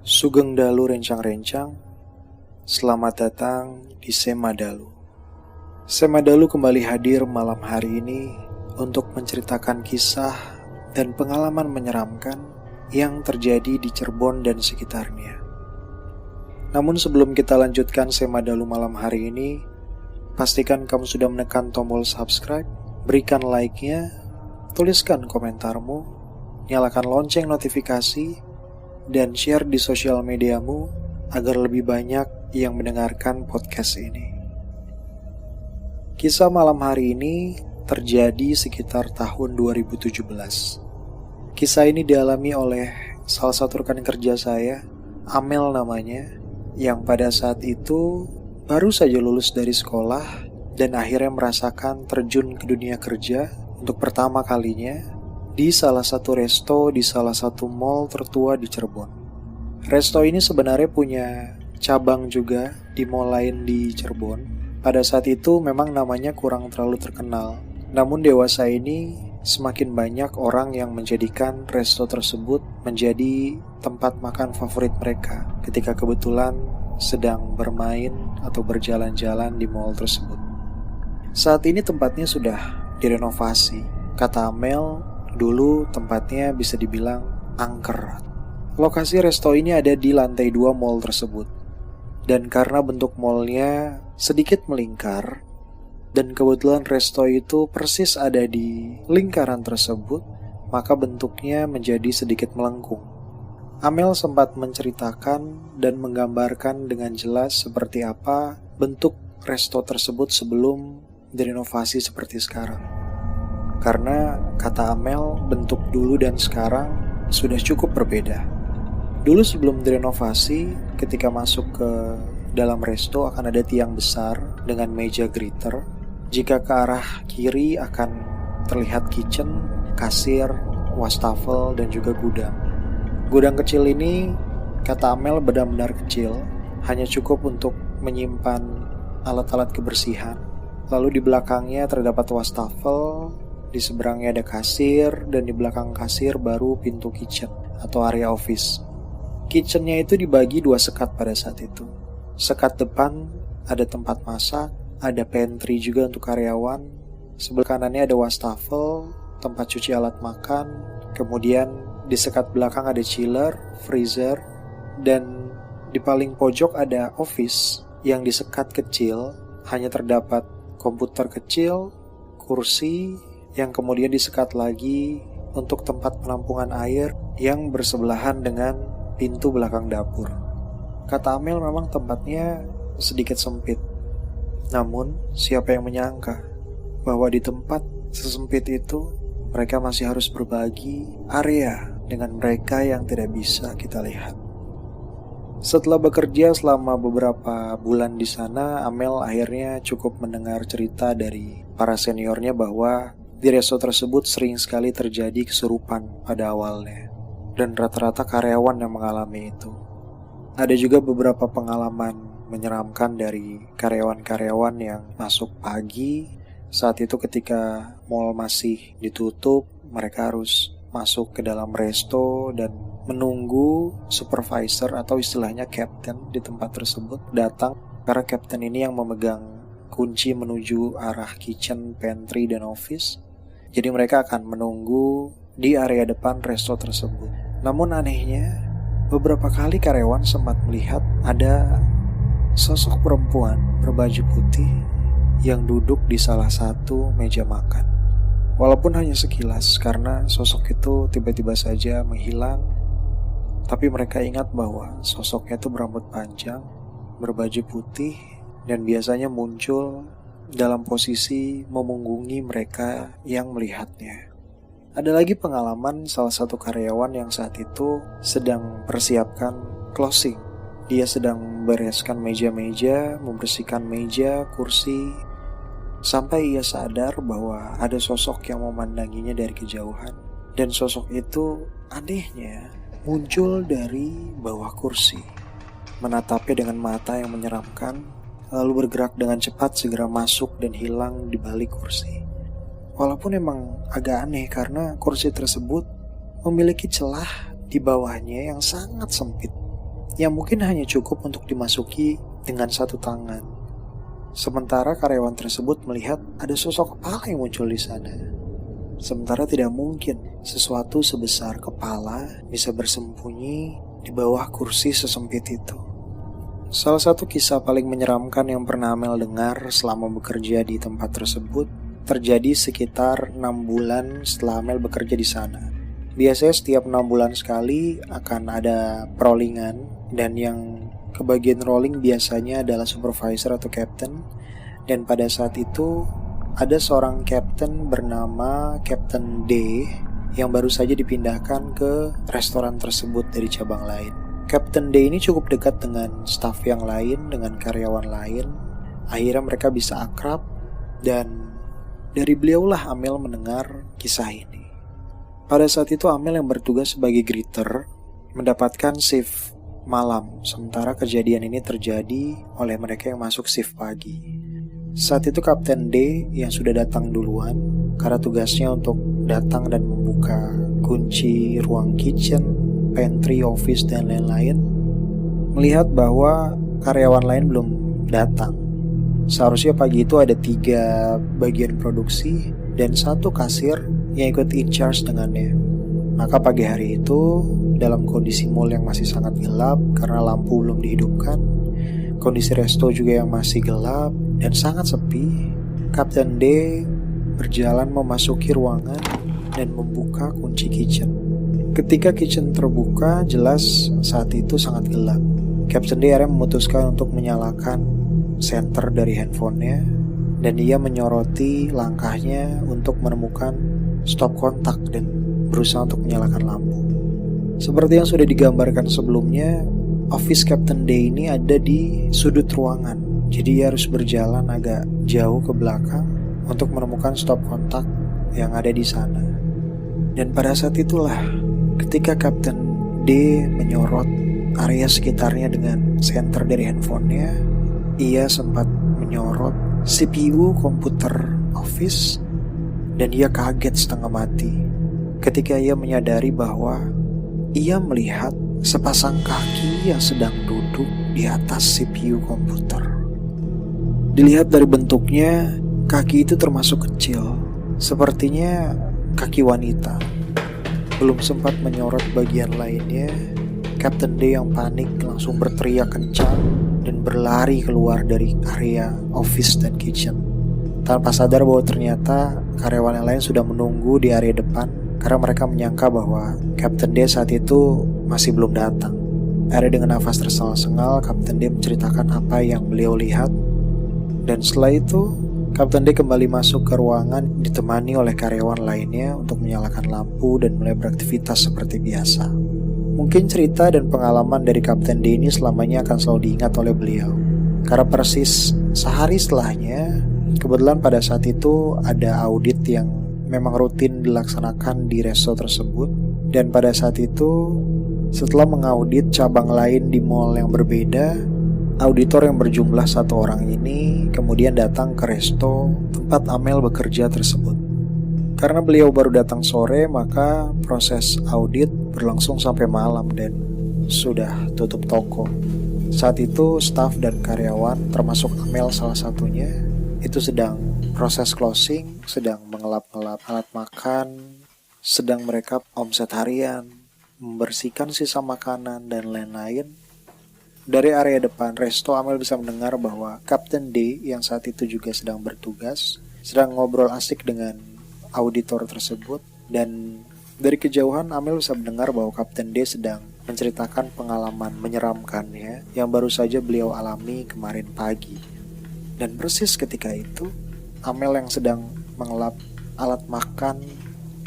Sugeng Dalu rencang-rencang, selamat datang di Semadalu. Semadalu kembali hadir malam hari ini untuk menceritakan kisah dan pengalaman menyeramkan yang terjadi di Cirebon dan sekitarnya. Namun sebelum kita lanjutkan Semadalu malam hari ini, pastikan kamu sudah menekan tombol subscribe, berikan like-nya, tuliskan komentarmu, nyalakan lonceng notifikasi, dan share di sosial mediamu agar lebih banyak yang mendengarkan podcast ini. Kisah malam hari ini terjadi sekitar tahun 2017. Kisah ini dialami oleh salah satu rekan kerja saya, Amel namanya, yang pada saat itu baru saja lulus dari sekolah dan akhirnya merasakan terjun ke dunia kerja untuk pertama kalinya di salah satu resto di salah satu mall tertua di Cirebon. Resto ini sebenarnya punya cabang juga di mall lain di Cirebon. Pada saat itu memang namanya kurang terlalu terkenal. Namun dewasa ini semakin banyak orang yang menjadikan resto tersebut menjadi tempat makan favorit mereka ketika kebetulan sedang bermain atau berjalan-jalan di mall tersebut. Saat ini tempatnya sudah direnovasi. Kata Amel, dulu tempatnya bisa dibilang angker. Lokasi resto ini ada di lantai 2 mall tersebut. Dan karena bentuk mallnya sedikit melingkar, dan kebetulan resto itu persis ada di lingkaran tersebut, maka bentuknya menjadi sedikit melengkung. Amel sempat menceritakan dan menggambarkan dengan jelas seperti apa bentuk resto tersebut sebelum direnovasi seperti sekarang. Karena kata Amel, bentuk dulu dan sekarang sudah cukup berbeda. Dulu sebelum direnovasi, ketika masuk ke dalam resto akan ada tiang besar dengan meja greeter. Jika ke arah kiri akan terlihat kitchen, kasir, wastafel, dan juga gudang. Gudang kecil ini, kata Amel, benar-benar kecil, hanya cukup untuk menyimpan alat-alat kebersihan. Lalu di belakangnya terdapat wastafel, di seberangnya ada kasir, dan di belakang kasir baru pintu kitchen atau area office. Kitchennya itu dibagi 2 sekat pada saat itu. Sekat depan ada tempat masak, ada pantry juga untuk karyawan. Sebelah kanannya ada wastafel, tempat cuci alat makan. Kemudian di sekat belakang ada chiller, freezer, dan di paling pojok ada office yang di sekat kecil hanya terdapat komputer kecil, kursi, yang kemudian disekat lagi untuk tempat penampungan air yang bersebelahan dengan pintu belakang dapur. Kata Amel memang tempatnya sedikit sempit. Namun, siapa yang menyangka bahwa di tempat sesempit itu mereka masih harus berbagi area dengan mereka yang tidak bisa kita lihat. Setelah bekerja selama beberapa bulan di sana, Amel akhirnya cukup mendengar cerita dari para seniornya bahwa di resto tersebut sering sekali terjadi kesurupan pada awalnya, dan rata-rata karyawan yang mengalami itu. Ada juga beberapa pengalaman menyeramkan dari karyawan-karyawan yang masuk pagi. Saat itu ketika mall masih ditutup, mereka harus masuk ke dalam resto dan menunggu supervisor atau istilahnya captain di tempat tersebut datang, karena captain ini yang memegang kunci menuju arah kitchen, pantry, dan office. Jadi mereka akan menunggu di area depan resto tersebut. Namun anehnya, beberapa kali karyawan sempat melihat ada sosok perempuan berbaju putih yang duduk di salah satu meja makan. Walaupun hanya sekilas, karena sosok itu tiba-tiba saja menghilang. Tapi mereka ingat bahwa sosoknya itu berambut panjang, berbaju putih, dan biasanya muncul dalam posisi memunggungi mereka yang melihatnya. Ada lagi pengalaman salah satu karyawan yang saat itu sedang persiapkan closing. Dia sedang membereskan meja-meja, membersihkan meja, kursi, sampai ia sadar bahwa ada sosok yang memandanginya dari kejauhan. Dan sosok itu anehnya muncul dari bawah kursi, menatapnya dengan mata yang menyeramkan, lalu bergerak dengan cepat segera masuk dan hilang di balik kursi. Walaupun emang agak aneh karena kursi tersebut memiliki celah di bawahnya yang sangat sempit, yang mungkin hanya cukup untuk dimasuki dengan satu tangan. Sementara karyawan tersebut melihat ada sosok kepala yang muncul di sana. Sementara tidak mungkin sesuatu sebesar kepala bisa bersembunyi di bawah kursi sesempit itu. Salah satu kisah paling menyeramkan yang pernah Amel dengar selama bekerja di tempat tersebut terjadi sekitar 6 bulan setelah Amel bekerja di sana. Biasanya setiap 6 bulan sekali akan ada rollingan, dan yang kebagian rolling biasanya adalah supervisor atau captain. Dan pada saat itu ada seorang captain bernama Captain D yang baru saja dipindahkan ke restoran tersebut dari cabang lain. Captain D ini cukup dekat dengan staff yang lain, dengan karyawan lain. Akhirnya mereka bisa akrab, dan dari beliaulah Amel mendengar kisah ini. Pada saat itu Amel yang bertugas sebagai greeter mendapatkan shift malam, sementara kejadian ini terjadi oleh mereka yang masuk shift pagi. Saat itu Kapten D yang sudah datang duluan, karena tugasnya untuk datang dan membuka kunci ruang kitchen, pantry, office, dan lain-lain, melihat bahwa karyawan lain belum datang. Seharusnya pagi itu ada 3 bagian produksi dan 1 kasir yang ikut in charge dengannya. Maka pagi hari itu dalam kondisi mall yang masih sangat gelap karena lampu belum dihidupkan, kondisi resto juga yang masih gelap dan sangat sepi, Kapten D berjalan memasuki ruangan dan membuka kunci kitchen. Ketika kitchen terbuka, jelas saat itu sangat gelap. Kapten D akhirnya memutuskan untuk menyalakan senter dari handphonenya, dan ia menyoroti langkahnya untuk menemukan stop kontak dan berusaha untuk menyalakan lampu. Seperti yang sudah digambarkan sebelumnya, office Captain D ini ada di sudut ruangan, jadi ia harus berjalan agak jauh ke belakang untuk menemukan stop kontak yang ada di sana. Dan pada saat itulah ketika Captain D menyorot area sekitarnya dengan senter dari handphonenya, ia sempat menyorot CPU komputer office dan ia kaget setengah mati ketika ia menyadari bahwa ia melihat sepasang kaki yang sedang duduk di atas CPU komputer. Dilihat dari bentuknya, kaki itu termasuk kecil, sepertinya kaki wanita. Belum sempat menyorot bagian lainnya, Captain D yang panik langsung berteriak kencang dan berlari keluar dari area office dan kitchen, tanpa sadar bahwa ternyata karyawan yang lain sudah menunggu di area depan karena mereka menyangka bahwa Captain D saat itu masih belum datang. Akhirnya dengan nafas tersengal-sengal, Captain D menceritakan apa yang beliau lihat, dan setelah itu Captain D kembali masuk ke ruangan ditemani oleh karyawan lainnya untuk menyalakan lampu dan mulai beraktivitas seperti biasa. Mungkin cerita dan pengalaman dari Kapten D ini selamanya akan selalu diingat oleh beliau. Karena persis sehari setelahnya, kebetulan pada saat itu ada audit yang memang rutin dilaksanakan di resto tersebut. Dan pada saat itu, setelah mengaudit cabang lain di mall yang berbeda, auditor yang berjumlah 1 orang ini kemudian datang ke resto tempat Amel bekerja tersebut. Karena beliau baru datang sore, maka proses audit berlangsung sampai malam dan sudah tutup toko. Saat itu staf dan karyawan, termasuk Amel salah satunya, itu sedang proses closing, sedang mengelap-ngelap alat makan, sedang mereka omset harian, membersihkan sisa makanan dan lain-lain. Dari area depan resto, Amel bisa mendengar bahwa Kapten D yang saat itu juga sedang bertugas sedang ngobrol asik dengan auditor tersebut, dan dari kejauhan Amel bisa mendengar bahwa Kapten D sedang menceritakan pengalaman menyeramkannya yang baru saja beliau alami kemarin pagi. Dan persis ketika itu, Amel yang sedang mengelap alat makan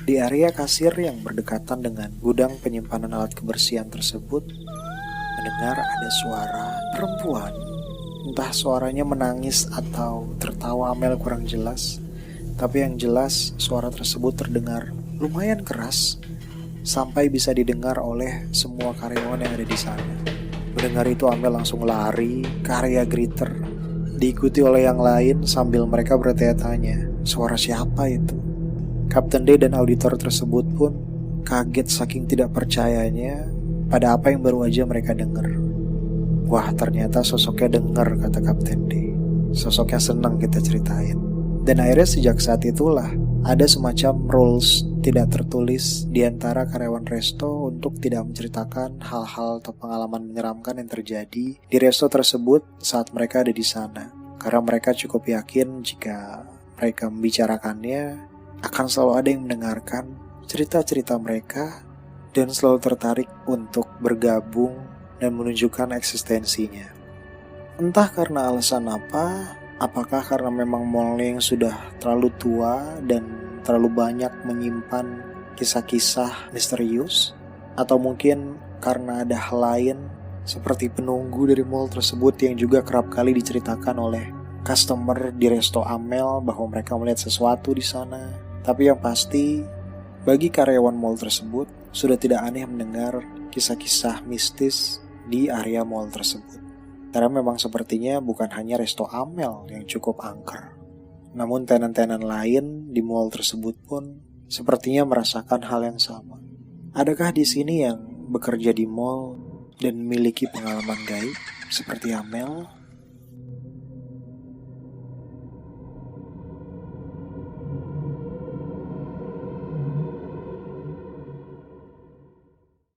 di area kasir yang berdekatan dengan gudang penyimpanan alat kebersihan tersebut mendengar ada suara perempuan. Entah suaranya menangis atau tertawa, Amel kurang jelas. Tapi yang jelas suara tersebut terdengar lumayan keras sampai bisa didengar oleh semua karyawan yang ada di sana. Mendengar itu Amel langsung lari ke area greeter, diikuti oleh yang lain sambil mereka bertanya-tanya, suara siapa itu? Kapten D dan auditor tersebut pun kaget saking tidak percayanya pada apa yang baru aja mereka dengar. Wah, ternyata sosoknya dengar, kata Kapten D. Sosoknya senang kita ceritain. Dan akhirnya sejak saat itulah ada semacam rules tidak tertulis di antara karyawan resto untuk tidak menceritakan hal-hal atau pengalaman menyeramkan yang terjadi di resto tersebut saat mereka ada di sana. Karena mereka cukup yakin jika mereka membicarakannya, akan selalu ada yang mendengarkan cerita-cerita mereka dan selalu tertarik untuk bergabung dan menunjukkan eksistensinya. Entah karena alasan apa, apakah karena memang mallnya yang sudah terlalu tua dan terlalu banyak menyimpan kisah-kisah misterius, atau mungkin karena ada hal lain seperti penunggu dari mall tersebut yang juga kerap kali diceritakan oleh customer di resto Amel bahwa mereka melihat sesuatu di sana. Tapi yang pasti, bagi karyawan mall tersebut sudah tidak aneh mendengar kisah-kisah mistis di area mall tersebut. Karena memang sepertinya bukan hanya resto Amel yang cukup angker, namun tenan-tenan lain di mall tersebut pun sepertinya merasakan hal yang sama. Adakah di sini yang bekerja di mall dan memiliki pengalaman gaib seperti Amel?